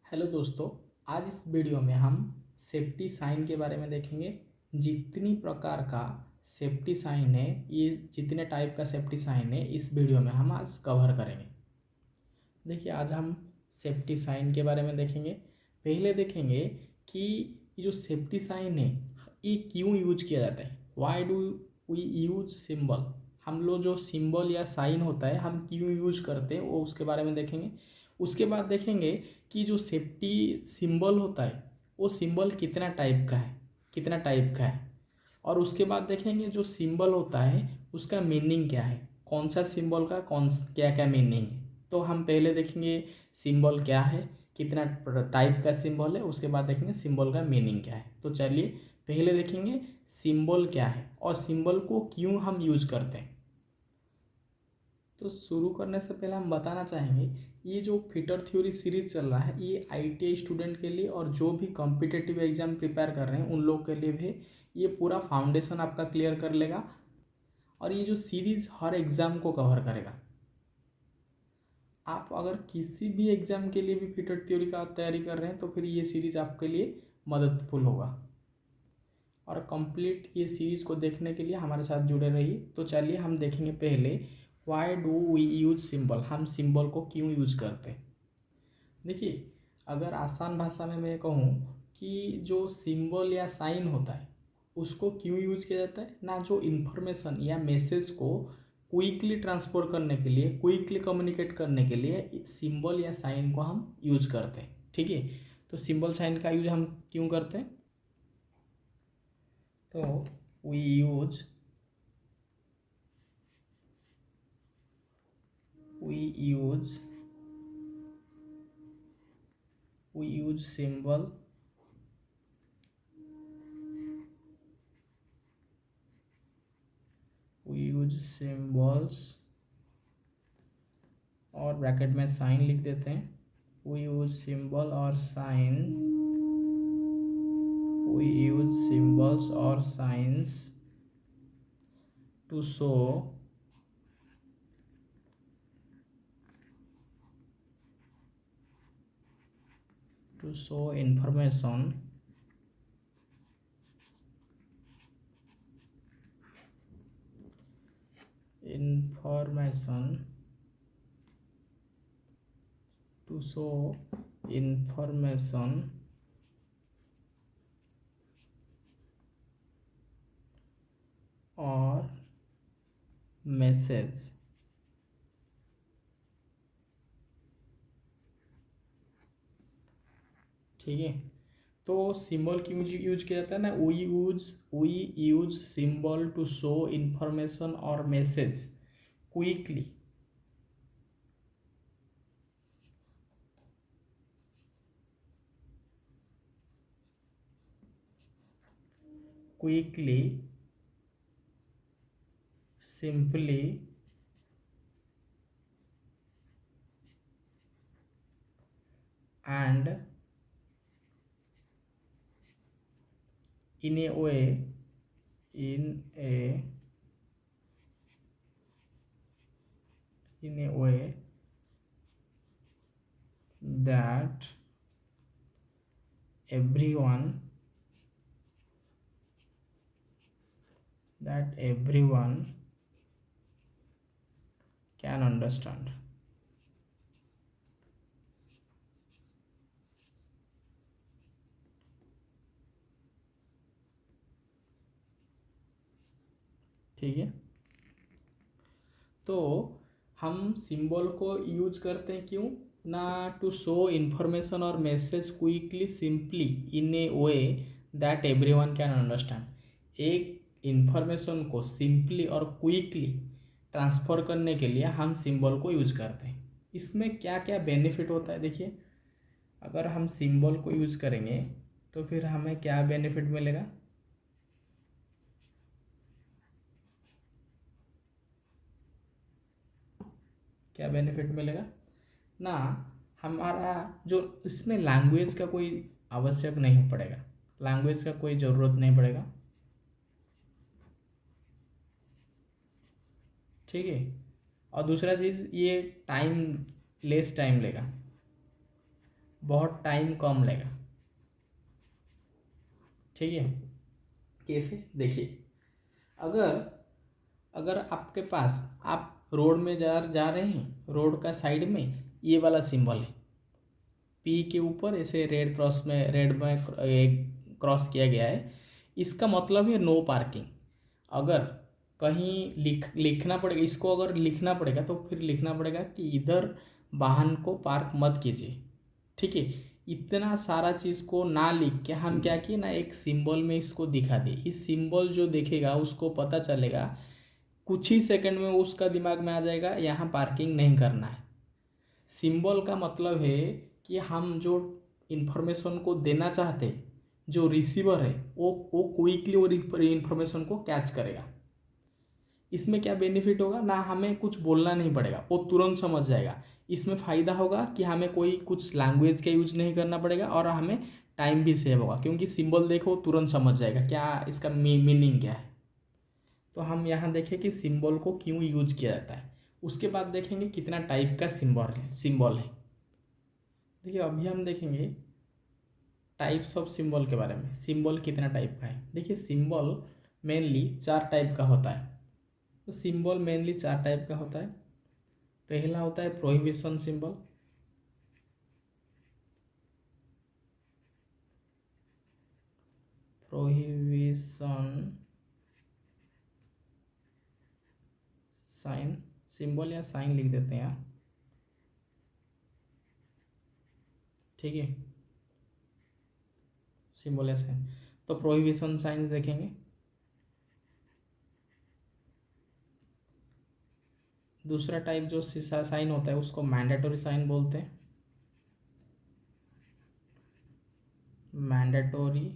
Hello दोस्तों, आज इस वीडियो में हम सेफ्टी साइन के बारे में देखेंगे। जितनी प्रकार का सेफ्टी साइन है, ये जितने टाइप का सेफ्टी साइन है, इस वीडियो में हम आज कवर करेंगे। देखिए, आज हम सेफ्टी साइन के बारे में देखेंगे। पहले देखेंगे कि ये जो सेफ्टी साइन है, ये क्यों यूज किया जाता है। Why do we use symbol. हम लोग जो सिंबल या साइन होता है, हम क्यों यूज करते हैं, वो उसके बारे में देखेंगे। उसके बाद देखेंगे कि जो सेफ्टी सिंबल होता है, वो सिंबल कितना टाइप का है। और उसके बाद देखेंगे जो सिंबल होता है, उसका मीनिंग क्या है, कौन सा सिंबल का क्या क्या मीनिंग है। तो हम पहले देखेंगे सिंबल क्या है, कितना टाइप का सिंबल है। उसके बाद देखेंगे सिंबल का मीनिंग क्या है। तो चलिए पहले देखेंगे सिंबल क्या है और सिंबल को क्यों हम यूज करते हैं। तो शुरू करने से पहले हम बताना चाहेंगे, ये जो फिटर थ्योरी सीरीज चल रहा है, ये आईटीआई स्टूडेंट के लिए और जो भी कॉम्पिटिटिव एग्जाम प्रिपेयर कर रहे हैं उन लोग के लिए भी ये पूरा फाउंडेशन आपका क्लियर कर लेगा। और ये जो सीरीज हर एग्ज़ाम को कवर करेगा। आप अगर किसी भी एग्ज़ाम के लिए भी फिटर थ्योरी का तैयारी कर रहे हैं तो फिर ये सीरीज आपके लिए मददफुल होगा। और कंप्लीट ये सीरीज़ को देखने के लिए हमारे साथ जुड़े रहिए। तो चलिए हम देखेंगे पहले why do we use symbol, हम सिंबल को क्यों यूज करते हैं। देखिए, अगर आसान भाषा में मैं कहूँ कि जो सिंबल या साइन होता है, उसको क्यों यूज किया जाता है ना, जो इन्फॉर्मेशन या मैसेज को क्विकली ट्रांसफर करने के लिए, क्विकली कम्युनिकेट करने के लिए सिंबल या साइन को हम यूज करते हैं। ठीक है, तो सिंबल साइन का यूज हम क्यों करते हैं। तो वी यूज सिंबल सिंबल्स और ब्रैकेट में साइन लिख देते हैं। वी यूज सिंबल और साइन, वी यूज सिंबल्स और signs to show information to show information or message। ठीक है, तो सिंबल क्यों यूज किया जाता है ना, we use symbol to show information और message quickly simply and in a way that everyone can understand। ठीक है, तो हम सिंबल को यूज करते हैं क्यों ना, टू शो इंफॉर्मेशन और message quickly simply in A way that everyone can understand. एक इंफॉर्मेशन को सिंपली और क्विकली ट्रांसफ़र करने के लिए हम सिंबल को यूज करते हैं। इसमें क्या क्या बेनिफिट होता है, देखिए, अगर हम सिंबल को यूज करेंगे तो फिर हमें क्या बेनिफिट मिलेगा। क्या बेनिफिट मिलेगा ना, हमारा जो इसमें लैंग्वेज का कोई आवश्यक नहीं पड़ेगा, लैंग्वेज का कोई ज़रूरत नहीं पड़ेगा। ठीक है, और दूसरा चीज़, ये लेस टाइम लेगा। बहुत टाइम कम लेगा। ठीक है, कैसे देखिए, अगर अगर आपके पास आप रोड में जा रहे हैं, रोड का साइड में ये वाला सिंबल है, पी के ऊपर ऐसे रेड में क्रॉस किया गया है, इसका मतलब है नो पार्किंग। अगर कहीं लिखना पड़ेगा, इसको अगर लिखना पड़ेगा तो फिर लिखना पड़ेगा कि इधर वाहन को पार्क मत कीजिए। ठीक है, इतना सारा चीज़ को ना लिख के हम क्या किए ना, एक सिंबल में इसको दिखा दिए। इस सिंबल जो देखेगा उसको पता चलेगा, कुछ ही सेकंड में उसका दिमाग में आ जाएगा यहाँ पार्किंग नहीं करना है। सिंबल का मतलब है कि हम जो इन्फॉर्मेशन को देना चाहते, जो रिसीवर है वो क्विकली वो इन्फॉर्मेशन को कैच करेगा। इसमें क्या बेनिफिट होगा ना, हमें कुछ बोलना नहीं पड़ेगा, वो तुरंत समझ जाएगा। इसमें फ़ायदा होगा कि हमें कोई कुछ लैंग्वेज का यूज नहीं करना पड़ेगा और हमें टाइम भी सेव होगा, क्योंकि सिंबल देखो तुरंत समझ जाएगा क्या इसका मीनिंग क्या है। तो हम यहाँ देखें कि सिंबल को क्यों यूज किया जाता है। उसके बाद देखेंगे कितना टाइप का सिंबल है। देखिए अभी हम देखेंगे टाइप्स ऑफ सिंबल के बारे में। सिंबल कितना टाइप का है, देखिए सिंबल मेनली 4 टाइप का होता है। तो सिंबल मेनली 4 टाइप का होता है। पहला होता है prohibition symbol, prohibition sign, symbol या साइन लिख देते हैं यहाँ। ठीक है, सिंबल या साइन, तो प्रोहिबिशन साइन देखेंगे। दूसरा टाइप जो साइन होता है उसको मैंडेटरी साइन बोलते हैं, मैंडेटरी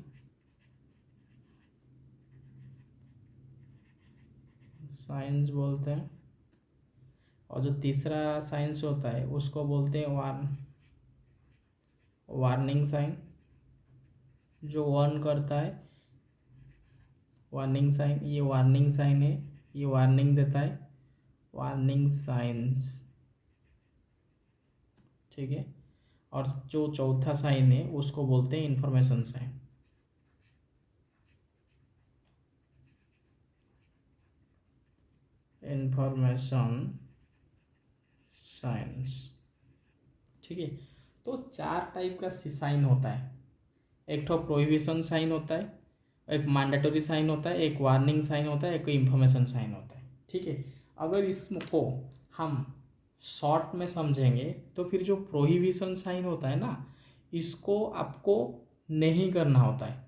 साइंस बोलते हैं। और जो तीसरा साइंस होता है उसको बोलते हैं वार्निंग साइन, जो वार्न करता है, वार्निंग साइन। ये वार्निंग साइन है, ये वार्निंग देता है, वार्निंग साइंस। ठीक है, और जो चौथा साइन है उसको बोलते हैं इंफॉर्मेशन साइन, इंफॉर्मेशन साइंस। ठीक है, तो 4 टाइप का साइन होता है। एक तो प्रोहिबिशन साइन होता है, एक मैंडेटरी साइन होता है, एक वार्निंग साइन होता है, एक इंफॉर्मेशन साइन होता है। ठीक है, अगर इसको हम शॉर्ट में समझेंगे तो फिर जो प्रोहिबिशन साइन होता है ना, इसको आपको नहीं करना होता है।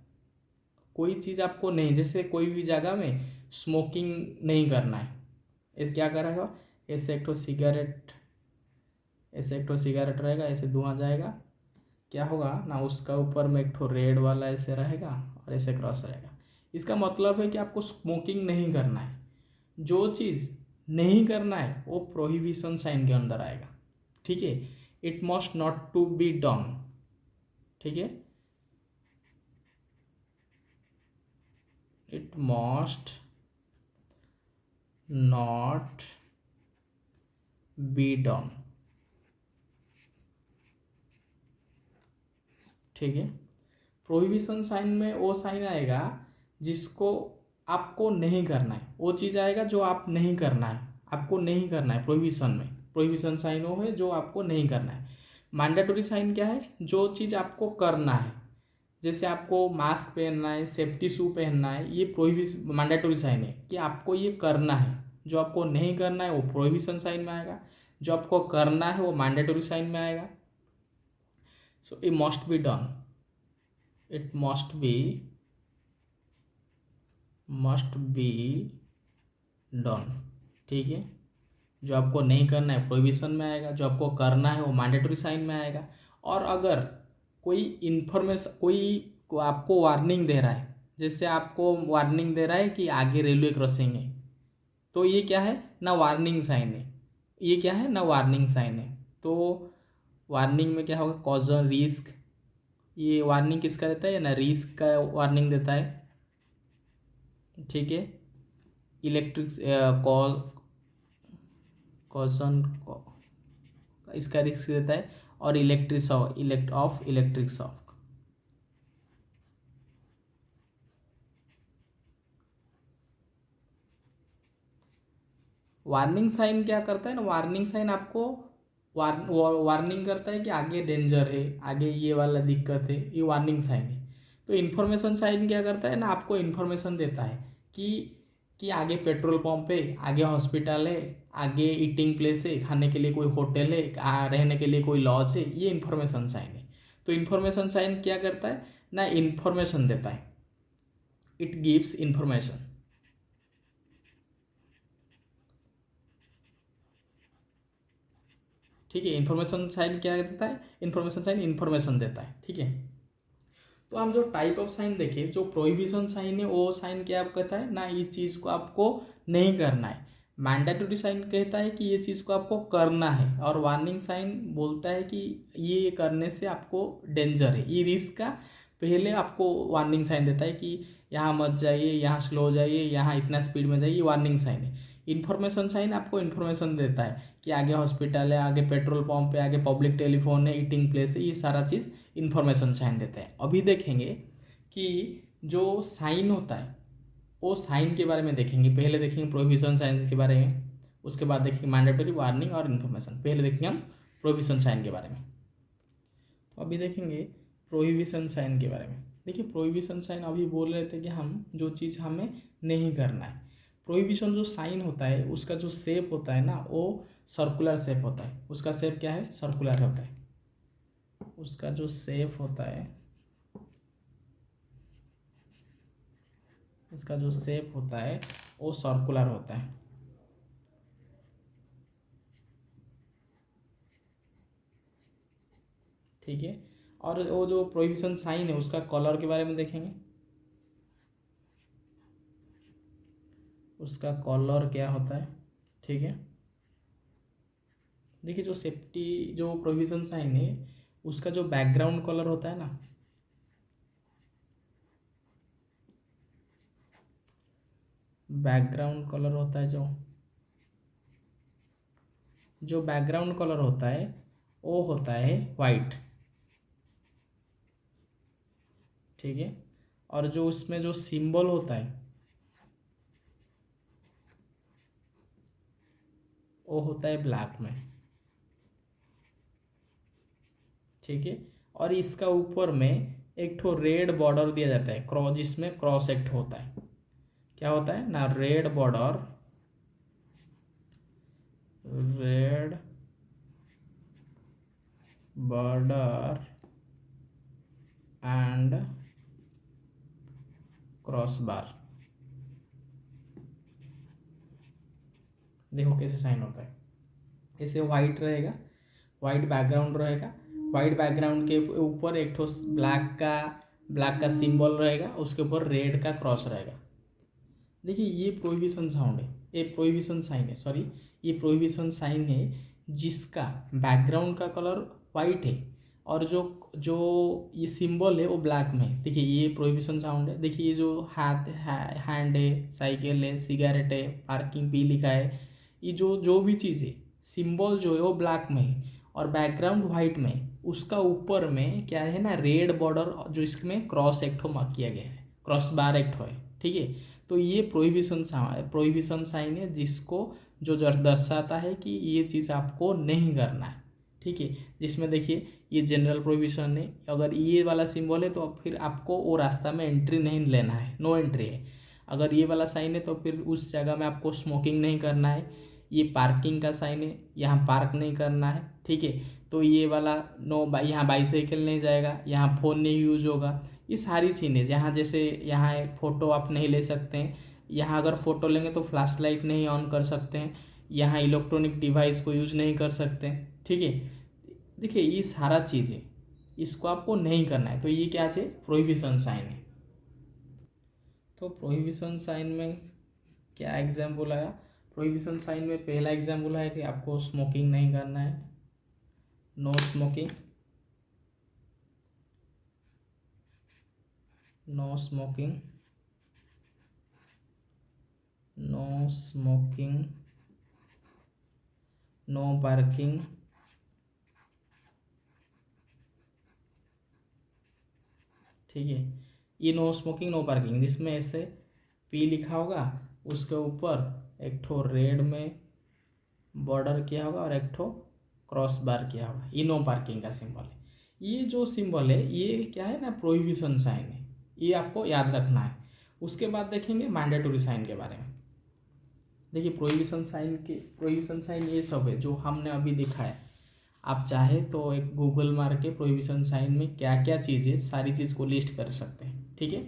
कोई चीज़ आपको नहीं, जैसे कोई भी जगह में स्मोकिंग नहीं करना है, इस क्या करेगा, ऐसे एक तो सिगरेट, ऐसे एक तो सिगरेट रहेगा, ऐसे धुआं जाएगा, क्या होगा ना, उसका ऊपर में एक तो रेड वाला ऐसे रहेगा और ऐसे क्रॉस रहेगा। इसका मतलब है कि आपको स्मोकिंग नहीं करना है। जो चीज़ नहीं करना है वो प्रोहिबिशन साइन के अंदर आएगा। ठीक है, it must not to be done. ठीक है, it must not be done. ठीक है, प्रोहिबिशन साइन में वो साइन आएगा जिसको आपको नहीं करना है, वो चीज़ आएगा जो आप नहीं करना है, आपको नहीं करना है। प्रोहिबिशन में प्रोहिबिशन साइन वो है जो आपको नहीं करना है। मैंडेटरी साइन क्या है, जो चीज़ आपको करना है, जैसे आपको मास्क पहनना है, सेफ्टी शू पहनना है, ये प्रोहिबिशन मैंडेटरी साइन है कि आपको ये करना है। जो आपको नहीं करना है वो प्रोहिबिशन साइन में आएगा, जो आपको करना है वो मैंडेटरी साइन में आएगा। So it must be done, it must be done. ठीक है, जो आपको नहीं करना है प्रोहिबिशन में आएगा, जो आपको करना है वो मैंडेटरी साइन में आएगा। और अगर कोई इन्फॉर्मेशन, को आपको वार्निंग दे रहा है, जैसे आपको वार्निंग दे रहा है कि आगे रेलवे क्रॉसिंग है, तो ये क्या है ना, वार्निंग साइन है। ये क्या है ना, वार्निंग साइन है। तो वार्निंग में क्या होगा, कॉजन रिस्क, ये वार्निंग किसका देता है ना, रिस्क का वार्निंग देता है। ठीक है, इलेक्ट्रिक कॉजन इसका रिस्क देता है। और इलेक्ट्रिक शॉक। वार्निंग साइन क्या करता है ना, वार्निंग साइन आपको वार्निंग करता है कि आगे डेंजर है, आगे ये वाला दिक्कत है, ये वार्निंग साइन है। तो इन्फॉर्मेशन साइन क्या करता है ना, आपको इन्फॉर्मेशन देता है कि आगे पेट्रोल पंप है, आगे हॉस्पिटल है, आगे ईटिंग प्लेस है, खाने के लिए कोई होटल है, रहने के लिए कोई लॉज है, ये इन्फॉर्मेशन साइन है। तो इन्फॉर्मेशन साइन क्या करता है ना, इन्फॉर्मेशन देता है, इट गिव्स इन्फॉर्मेशन। ठीक है, इन्फॉर्मेशन साइन क्या देता है, इन्फॉर्मेशन साइन इन्फॉर्मेशन देता है। ठीक है, तो हम जो टाइप ऑफ साइन देखें, जो प्रोहिबिशन साइन है वो साइन क्या आप कहता है ना, ये चीज़ को आपको नहीं करना है। मैंडेटरी साइन कहता है कि ये चीज़ को आपको करना है, और वार्निंग साइन बोलता है कि ये करने से आपको डेंजर है, ये रिस्क का पहले आपको वार्निंग साइन देता है कि यहाँ मत जाइए, यहाँ स्लो हो जाइए, यहाँ इतना स्पीड में जाइए, ये वार्निंग साइन है। इन्फॉर्मेशन साइन आपको इन्फॉर्मेशन देता है कि आगे हॉस्पिटल है, आगे पेट्रोल पंप है, आगे पब्लिक टेलीफोन है, ईटिंग प्लेस है, ये सारा चीज़ इन्फॉर्मेशन साइन देते हैं। अभी देखेंगे कि जो साइन होता है वो साइन के बारे में देखेंगे। पहले देखेंगे प्रोहिबिशन साइन के बारे में, उसके बाद देखेंगे मैंडेटरी, वार्निंग और इन्फॉर्मेशन। पहले देखेंगे हम प्रोहिबिशन साइन के बारे में। तो अभी देखेंगे प्रोहिबिशन साइन के बारे में। देखिए प्रोहिबिशन साइन अभी बोल रहे थे कि हम जो चीज़ हमें नहीं करना है। प्रोहिबिशन जो साइन होता है उसका जो शेप होता है ना, वो सर्कुलर शेप होता है। उसका शेप क्या है, सर्कुलर होता है। उसका जो शेप होता है, इसका जो शेप होता है वो सर्कुलर होता है। ठीक है, और वो जो प्रोहिबिशन साइन है उसका कलर के बारे में देखेंगे। उसका कलर क्या होता है, ठीक है। देखिए जो सेफ्टी जो प्रोहिबिशन साइन है उसका जो बैकग्राउंड कलर होता है ना, बैकग्राउंड कलर होता है, जो बैकग्राउंड कलर होता है वो होता है वाइट। ठीक है, और जो उसमें जो सिंबल होता है वो होता है ब्लैक में। ठीक है, और इसका ऊपर में एक ठो रेड बॉर्डर दिया जाता है, क्रॉस, जिसमें क्रॉस एक्ट होता है। क्या होता है ना, red border, red border and cross bar. देखो कैसे साइन होता है, ऐसे वाइट रहेगा, वाइट बैकग्राउंड रहेगा, वाइट बैकग्राउंड के ऊपर एक ठो ब्लैक का सिंबल रहेगा, उसके ऊपर रेड का क्रॉस रहेगा। देखिए ये प्रोहिबिशन साउंड है, ये प्रोहिबिशन साइन है, सॉरी, ये प्रोहिबिशन साइन है जिसका बैकग्राउंड का कलर वाइट है और जो जो ये सिंबल है वो ब्लैक में है। देखिए ये प्रोहिबिशन साउंड है। देखिए ये जो हैंड है, साइकिल है, सिगरेट है, पार्किंग पी लिखा है, ये जो भी चीज़ है, सिंबल जो है वो ब्लैक में है और बैकग्राउंड वाइट में है। उसका ऊपर में क्या है ना, रेड बॉर्डर, जो इसमें क्रॉस एक्ट मार्क किया गया है, क्रॉस बार एक्ट है। ठीक है, तो ये प्रोहिबिशन साइन है जिसको जो दर्शाता है कि ये चीज़ आपको नहीं करना है। ठीक है, जिसमें देखिए ये जनरल प्रोहिबिशन है, अगर ये वाला सिंबल है तो फिर आपको वो रास्ता में एंट्री नहीं लेना है, नो एंट्री है। अगर ये वाला साइन है तो फिर उस जगह में आपको स्मोकिंग नहीं करना है। ये पार्किंग का साइन है, यहाँ पार्क नहीं करना है। ठीक है, तो ये वाला नो, यहाँ बाईसाइकिल नहीं जाएगा, यहाँ फ़ोन नहीं यूज होगा। ये सारी चीज़ें, जहाँ जैसे यहाँ फ़ोटो आप नहीं ले सकते हैं, यहाँ अगर फ़ोटो लेंगे तो फ्लैश लाइट नहीं ऑन कर सकते हैं, यहाँ इलेक्ट्रॉनिक डिवाइस को यूज नहीं कर सकते हैं। ठीक है, देखिए ये सारा चीज़ें, इसको आपको नहीं करना है, तो ये क्या है, प्रोहिबिशन साइन है। तो प्रोहिबिशन साइन में क्या एग्जाम्पल आया, प्रोहिबिशन साइन में पहला एग्जाम्पल है कि आपको स्मोकिंग नहीं करना है, no smoking, no smoking, no smoking, no parking, ठीक है। ये नो स्मोकिंग नो पार्किंग, जिसमें ऐसे पी लिखा होगा, उसके ऊपर एक ठो रेड में बॉर्डर किया होगा और एक ठो क्रॉस बार किया होगा, ये नो पार्किंग का सिंबल है। ये जो सिंबल है ये क्या है ना, प्रोहिबिशन साइन है, ये आपको याद रखना है। उसके बाद देखेंगे मैंडेटरी साइन के बारे में। देखिए प्रोहिबिशन साइन ये सब है जो हमने अभी देखा है। आप चाहे तो एक गूगल मार के प्रोहिबिशन साइन में क्या क्या चीज़ है सारी चीज़ को लिस्ट कर सकते हैं, ठीक है।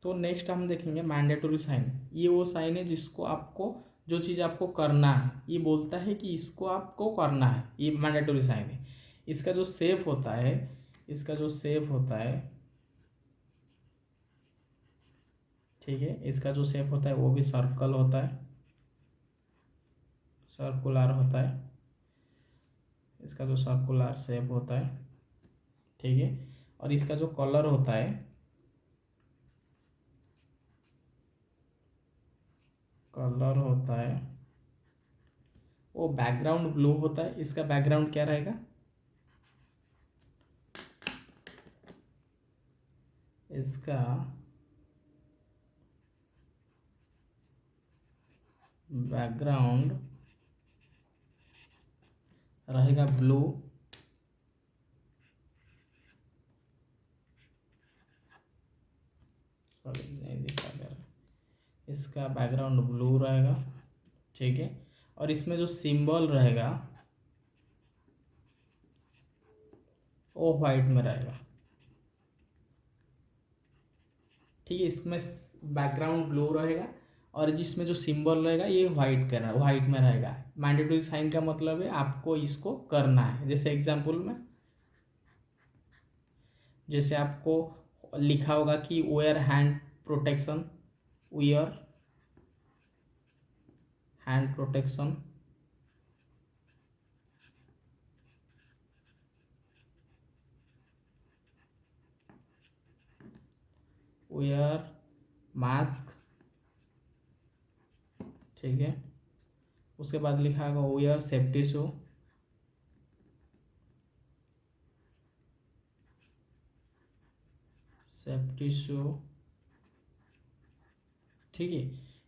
तो नेक्स्ट हम देखेंगे मैंडेटरी साइन। ये वो साइन है जिसको आपको, जो चीज़ आपको करना है, ये बोलता है कि इसको आपको करना है, ये मैंडेटरी साइन है। इसका जो शेप होता है, ठीक है, इसका जो शेप होता है वो भी सर्कल होता है, सर्कुलर होता है, इसका जो सर्कुलर शेप होता है, ठीक है। और इसका जो कलर होता है, वो बैकग्राउंड ब्लू होता है। इसका बैकग्राउंड क्या रहेगा, इसका बैकग्राउंड रहेगा ब्लू, सॉरी नहीं दिखा दे रहा, इसका बैकग्राउंड ब्लू रहेगा, ठीक है। और इसमें जो सिंबल रहेगा वो वाइट में रहेगा, ठीक है। इसमें बैकग्राउंड ब्लू रहेगा और जिसमें जो सिंबल रहेगा ये वाइट में रहेगा। मैंडेटरी साइन का मतलब है आपको इसको करना है। जैसे एग्जांपल में, जैसे आपको लिखा होगा कि wear hand protection, wear hand protection, wear mask, ठीक है। उसके बाद लिखा होगा वेयर सेफ्टी शू, ठीक है।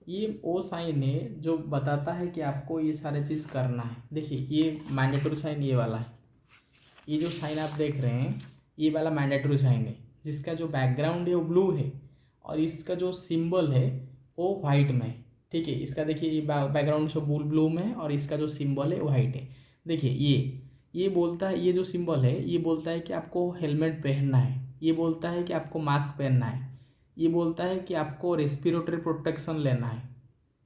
ये वो साइन है जो बताता है कि आपको ये सारे चीज़ करना है। देखिए ये मैंडेटरी साइन ये वाला है, ये जो साइन आप देख रहे हैं ये वाला मैंडेटरी साइन है, जिसका जो बैकग्राउंड है वो ब्लू है और इसका जो सिंबल है वो वाइट में है, ठीक है। इसका देखिए ये बैकग्राउंड जो ब्लू में है और इसका जो सिंबल है वाइट है। देखिए ये बोलता है, ये जो सिंबल है ये बोलता है कि आपको हेलमेट पहनना है, ये बोलता है कि आपको मास्क पहनना है, ये बोलता है कि आपको रेस्पिरेटरी प्रोटेक्शन लेना है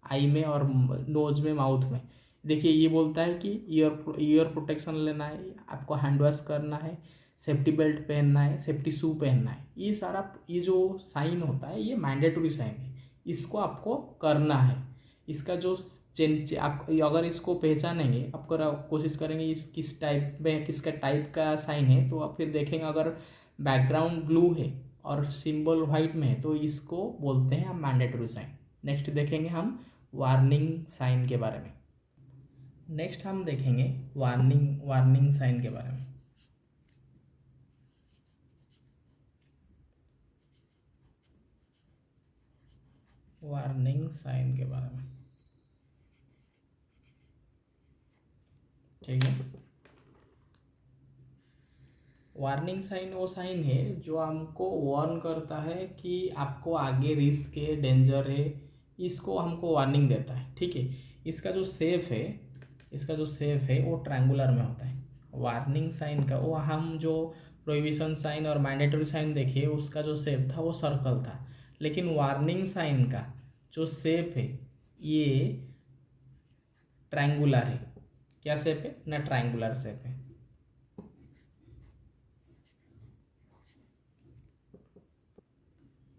आई में और नोज में, माउथ में। देखिए ये बोलता है कि ईयर प्रोटेक्शन लेना है, आपको हैंड वॉश करना है, सेफ्टी बेल्ट पहनना है, सेफ्टी शू पहनना है। ये सारा ये जो साइन होता है ये मैंडेटरी साइन है, इसको आपको करना है। इसका जो चेंज आप अगर इसको पहचानेंगे, आप कोशिश करेंगे इस किस टाइप में, किसका टाइप का साइन है, तो आप फिर देखेंगे अगर बैकग्राउंड ब्लू है और सिंबल वाइट में है तो इसको बोलते हैं हम मैंडेटरी साइन। नेक्स्ट देखेंगे हम वार्निंग साइन के बारे में। नेक्स्ट हम देखेंगे वार्निंग साइन के बारे में। वार्निंग साइन के बारे में, ठीक है। वार्निंग साइन वो साइन है जो हमको वार्न करता है कि आपको आगे रिस्क है, डेंजर है, इसको हमको वार्निंग देता है, ठीक है। इसका जो शेप है वो ट्रायंगुलर में होता है। वार्निंग साइन का वो हम जो प्रोहिबिशन साइन और मैंडेटरी साइन देखे उसका जो शेप था वो सर्कल था, लेकिन वार्निंग साइन का जो शेप है ये ट्रायंगुलर है। क्या शेप है ना, ट्रायंगुलर शेप है।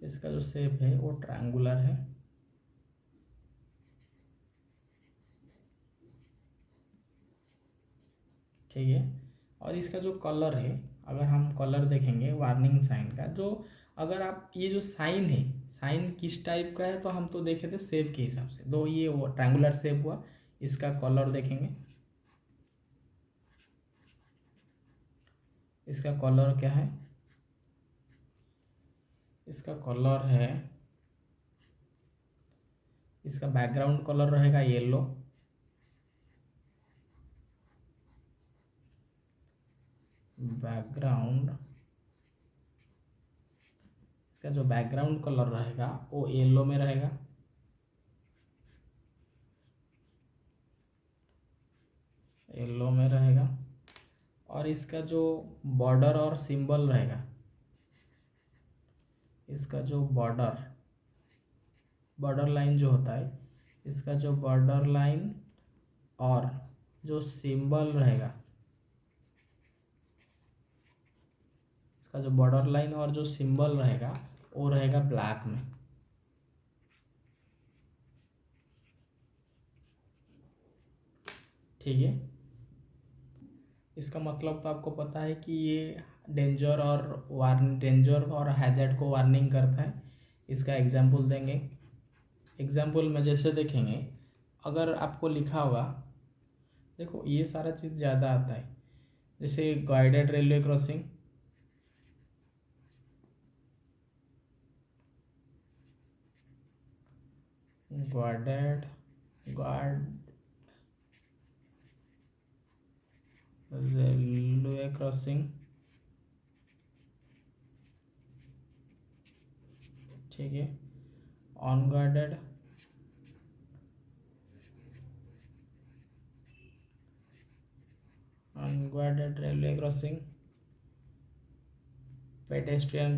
इसका जो शेप है वो ट्रायंगुलर है, ठीक है। और इसका जो कलर है, अगर हम कलर देखेंगे वार्निंग साइन का, जो अगर आप ये जो साइन है, साइन किस टाइप का है तो हम तो देखे थे शेप के हिसाब से, तो ये वो ट्रायंगुलर शेप हुआ। इसका कलर देखेंगे, इसका कलर क्या है, इसका कलर है, इसका बैकग्राउंड कलर रहेगा येलो, बैकग्राउंड, इसका जो बैकग्राउंड कलर रहेगा वो येलो में रहेगा, येलो में रहेगा। और इसका जो बॉर्डर और सिंबल रहेगा, इसका जो बॉर्डर लाइन जो होता है, इसका जो बॉर्डर लाइन और जो सिंबल रहेगा, इसका जो बॉर्डर लाइन और जो सिंबल रहेगा वो रहेगा ब्लैक में। ठीक है, इसका मतलब तो आपको पता है कि ये डेंजर और हैजर्ड को वार्निंग करता है। इसका एग्जाम्पल देंगे। एग्जाम्पल में जैसे देखेंगे, अगर आपको लिखा होगा, देखो ये सारा चीज़ ज़्यादा आता है, जैसे guided railway crossing, guard railway crossing, ठीक है, unguarded railway crossing, pedestrian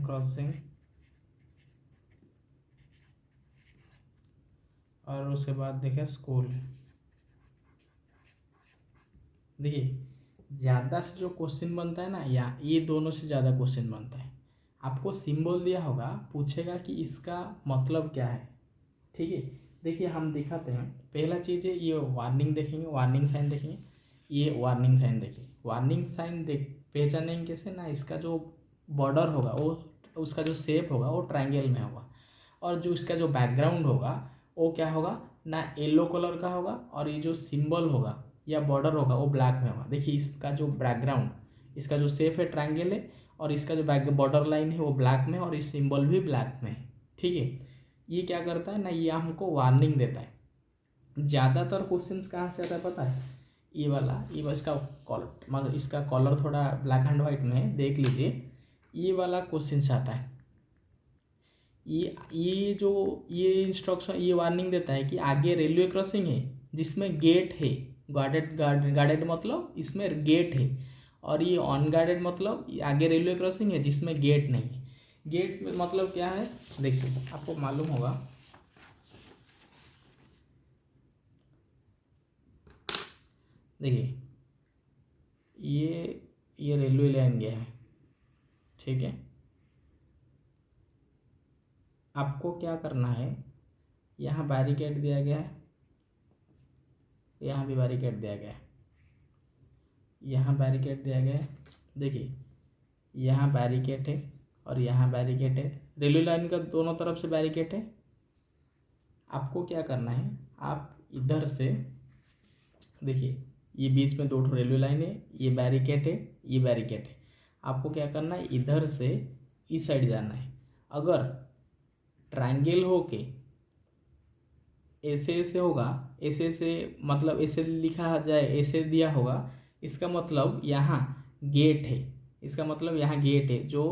crossing, और उसके बाद देखें स्कूल। देखिए ज़्यादा से जो क्वेश्चन बनता है ना, या ये दोनों से ज़्यादा क्वेश्चन बनता है। आपको सिंबल दिया होगा, पूछेगा कि इसका मतलब क्या है। ठीक है, देखिए हम दिखाते हैं। पहला चीज़ है ये वार्निंग देखेंगे, वार्निंग साइन देखेंगे। ये वार्निंग साइन देखिए, वार्निंग साइन पहचानेंगे कैसे ना, इसका जो बॉर्डर होगा वो, उसका जो शेप होगा वो ट्रायंगल में होगा, और जो इसका जो बैकग्राउंड होगा वो क्या होगा ना, येलो कलर का होगा, और ये जो सिंबल होगा या बॉर्डर होगा वो ब्लैक में होगा। देखिए इसका जो बैकग्राउंड, इसका जो शेप है ट्रायंगल है, और इसका जो बैक बॉर्डर लाइन है वो ब्लैक में, और इस सिंबल भी ब्लैक में है। ठीक है, ये क्या करता है ना, ये हमको वार्निंग देता है। ज़्यादातर क्वेश्चंस कहाँ से आता है पता है, ये वाला, ये इसका कॉलर, मतलब इसका कॉलर थोड़ा ब्लैक एंड वाइट में है, देख लीजिए, ये वाला क्वेश्चन से आता है। ये इंस्ट्रक्शन, ये वार्निंग देता है कि आगे रेलवे क्रॉसिंग है जिसमें गेट है, गार्डेड मतलब इसमें गेट है, और ये अनगार्डेड मतलब आगे रेलवे क्रॉसिंग है जिसमें गेट नहीं है। गेट मतलब क्या है, देखिए आपको मालूम होगा, देखिए ये रेलवे लाइन गया है, ठीक है। आपको क्या करना है, यहाँ बैरिकेड दिया गया है, यहाँ भी बैरिकेड दिया गया है, यहाँ बैरिकेड दिया गया है। देखिए यहाँ बैरिकेड है और यहाँ बैरिकेड है, रेलवे लाइन का दोनों तरफ से बैरिकेड है। आपको क्या करना है, आप इधर से देखिए, ये बीच में 2 रेलवे लाइन है, ये बैरिकेड है, ये बैरिकेड है। आपको क्या करना है, इधर से इस साइड जाना है। अगर ट्रायंगल हो के ऐसे होगा, ऐसे मतलब ऐसे लिखा जाए, ऐसे दिया होगा, इसका मतलब यहाँ गेट है, इसका मतलब यहाँ गेट है जो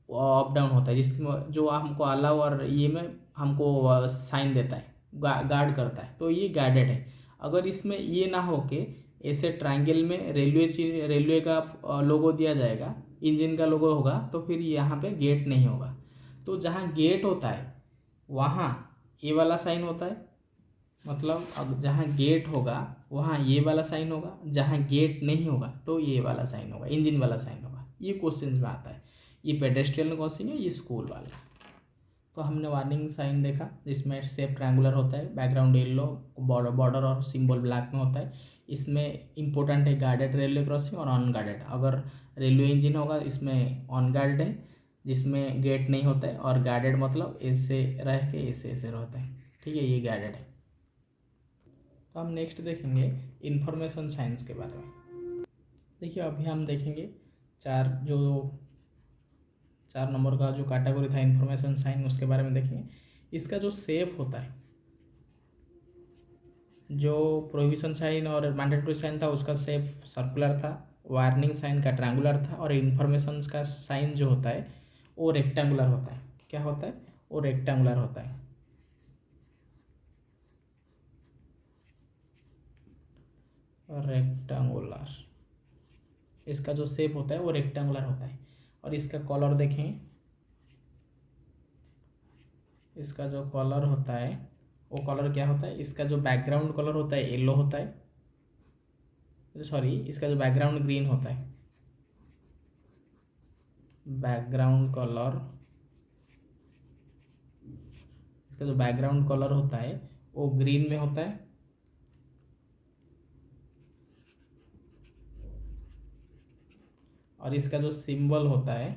अप डाउन होता है, जिसमें जो हमको अलाउ और ये में हमको साइन देता है, गार्ड करता है, तो ये गार्डेड है। अगर इसमें ये ना हो के ऐसे ट्रायंगल में रेलवे का लोगो दिया जाएगा, इंजन का लोगो होगा, तो फिर यहाँ पे गेट नहीं होगा। तो जहाँ गेट होता है वहाँ ये वाला साइन होता है, मतलब अब जहाँ गेट होगा वहाँ ये वाला साइन होगा, जहाँ गेट नहीं होगा तो ये वाला साइन होगा, इंजन वाला साइन होगा। ये क्वेश्चन में आता है। ये पेडेस्ट्रियन क्रॉसिंग है, ये स्कूल वाला। तो हमने वार्निंग साइन देखा जिसमें शेप ट्रायंगुलर होता है, बैकग्राउंड येलो, बॉर्डर और सिंबल ब्लैक में होता है। इसमें इंपॉर्टेंट है गार्डेड रेलवे क्रॉसिंग और अनगार्डेड। अगर रेलवे इंजन होगा इसमें अनगार्डेड है जिसमें गेट नहीं होता है, और गार्डेड मतलब ऐसे रह के ऐसे रहता है। ठीक है, ये गार्डेड है। तो हम नेक्स्ट देखेंगे इंफॉर्मेशन साइंस के बारे में। देखिए अभी हम देखेंगे 4 नंबर का जो कैटेगरी था इंफॉर्मेशन साइंस, उसके बारे में देखेंगे। इसका जो शेप होता है, जो प्रोहिबिशन साइन और मैंडेटरी साइन था उसका शेप सर्कुलर था, वार्निंग साइन का ट्रायंगुलर था, और इंफॉर्मेशन का साइन जो होता है वो रेक्टेंगुलर होता है। क्या होता है? वो रेक्टेंगुलर होता है। रेक्टेंगुलर, इसका जो शेप होता है वो रेक्टेंगुलर होता है। और इसका कलर देखें, इसका जो कलर होता है वो कलर क्या होता है? इसका जो बैकग्राउंड कलर होता है येलो होता है, सॉरी इसका जो बैकग्राउंड ग्रीन होता है, बैकग्राउंड कलर, इसका जो बैकग्राउंड कलर होता है वो ग्रीन में होता है। और इसका जो सिंबल होता है,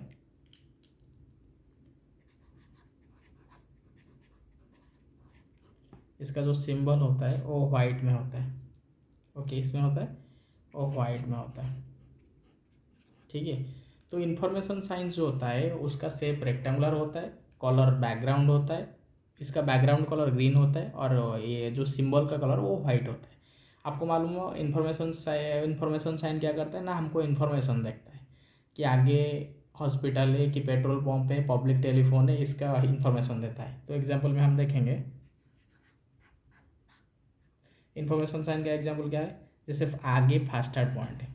इसका जो सिंबल होता है वो वाइट में होता है। ओके, इसमें होता है वो वाइट में होता है। ठीक है, तो इंफॉर्मेशन साइंस जो होता है उसका शेप रेक्टेंगुलर होता है, कलर बैकग्राउंड होता है, इसका बैकग्राउंड कलर ग्रीन होता है, और ये जो सिंबल का कलर वो वाइट होता है। आपको मालूम हो इंफॉर्मेशन साइन क्या करता है ना? हमको इन्फॉर्मेशन देखता है कि आगे हॉस्पिटल है कि पेट्रोल पंप है, पब्लिक टेलीफोन है, इसका इन्फॉर्मेशन देता है। तो एग्जाम्पल में हम देखेंगे इन्फॉर्मेशन साइन का एग्जाम्पल क्या है। जैसे आगे फास्टर पॉइंट है,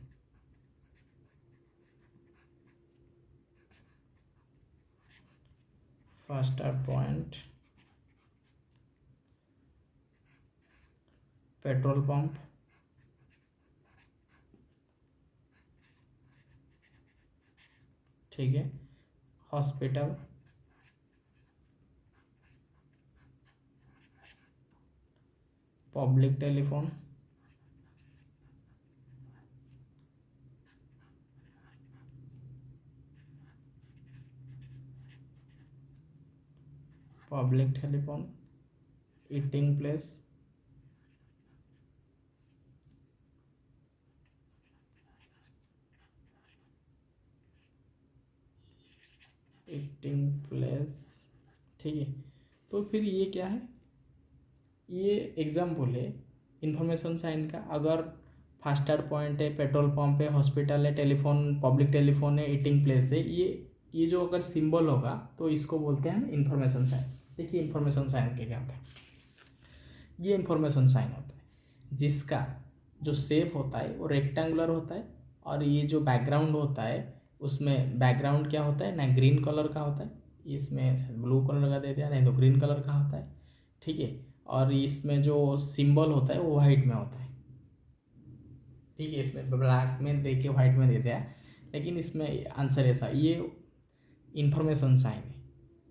फास्टर पॉइंट, पेट्रोल पंप, ठीक है, hospital, public telephone, eating place, ठीक है। तो फिर ये क्या है? ये एग्जाम्पल है इंफॉर्मेशन साइन का। अगर फास्टर पॉइंट है, पेट्रोल पंप है, हॉस्पिटल है, टेलीफोन, पब्लिक टेलीफोन है, ईटिंग प्लेस है, ये जो अगर सिंबल होगा तो इसको बोलते हैं इंफॉर्मेशन साइन। देखिए इंफॉर्मेशन साइन के क्या होता है। ये इंफॉर्मेशन साइन होता है जिसका जो शेप होता है वो रेक्टेंगुलर होता है, और ये जो बैकग्राउंड होता है उसमें बैकग्राउंड क्या होता है ना? ग्रीन कलर का होता है। इसमें ब्लू कलर का दे दिया, नहीं तो ग्रीन कलर का होता है। ठीक है, और इसमें जो सिंबल होता है वो वाइट में होता है। ठीक है, इसमें ब्लैक में दे के वाइट में दे दिया, लेकिन इसमें आंसर ऐसा, ये इंफॉर्मेशन साइन है।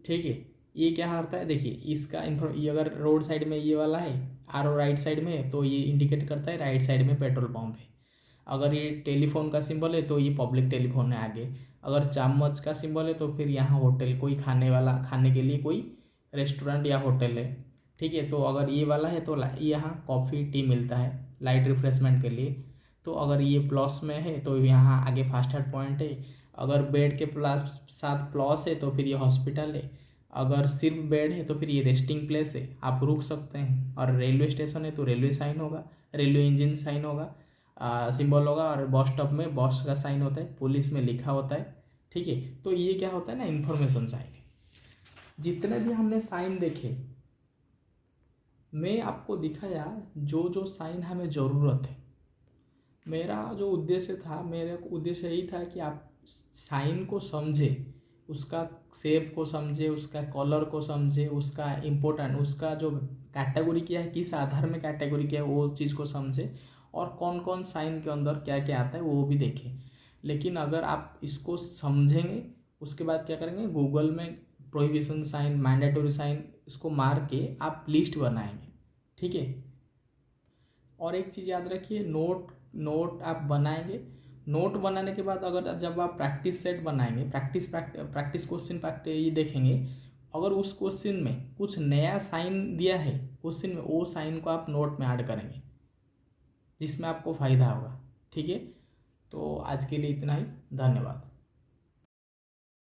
ठीक है, ये क्या होता है? देखिए इसका ये अगर रोड साइड में ये वाला है, आर राइट साइड में, तो ये इंडिकेट करता है राइट साइड में पेट्रोल पंप है। अगर ये टेलीफोन का सिंबल है तो ये पब्लिक टेलीफोन है आगे। अगर चम्मच का सिंबल है तो फिर यहाँ होटल, कोई खाने के लिए कोई रेस्टोरेंट या होटल है। ठीक है, तो अगर ये वाला है तो यहाँ कॉफ़ी टी मिलता है लाइट रिफ्रेशमेंट के लिए। तो अगर ये प्लस में है तो यहाँ आगे फास्टर पॉइंट है। अगर बेड के प्लस साथ प्लस है तो फिर ये हॉस्पिटल है। अगर सिर्फ बेड है तो फिर ये रेस्टिंग प्लेस है, आप रुक सकते हैं। और रेलवे स्टेशन है तो रेलवे साइन होगा, रेलवे इंजन साइन होगा, सिंबल होगा। और बस स्टॉप में बस का साइन होता है, पुलिस में लिखा होता है। ठीक है, तो ये क्या होता है ना? इंफॉर्मेशन साइन है। जितने भी हमने साइन देखे, मैं आपको दिखाया जो जो साइन हमें ज़रूरत है। मेरा जो उद्देश्य था, मेरा उद्देश्य यही था कि आप साइन को समझे, उसका शेप को समझे, उसका कलर को समझे, उसका इम्पोर्टेंट, उसका जो कैटेगरी क्या है, किस आधार में कैटेगरी क्या है, वो चीज़ को समझे। और कौन कौन साइन के अंदर क्या क्या आता है वो भी देखें। लेकिन अगर आप इसको समझेंगे, उसके बाद क्या करेंगे, गूगल में प्रोहिबिशन साइन, मैंडेटरी साइन, इसको मार के आप लिस्ट बनाएंगे। ठीक है, और एक चीज़ याद रखिए, नोट आप बनाएंगे। नोट बनाने के बाद अगर जब आप प्रैक्टिस सेट बनाएंगे, प्रैक्टिस क्वेश्चन ये देखेंगे, अगर उस क्वेश्चन में कुछ नया साइन दिया है क्वेश्चन में, वो साइन को आप नोट में ऐड करेंगे। जिसमें आपको फ़ायदा होगा। ठीक है, तो आज के लिए इतना ही। धन्यवाद।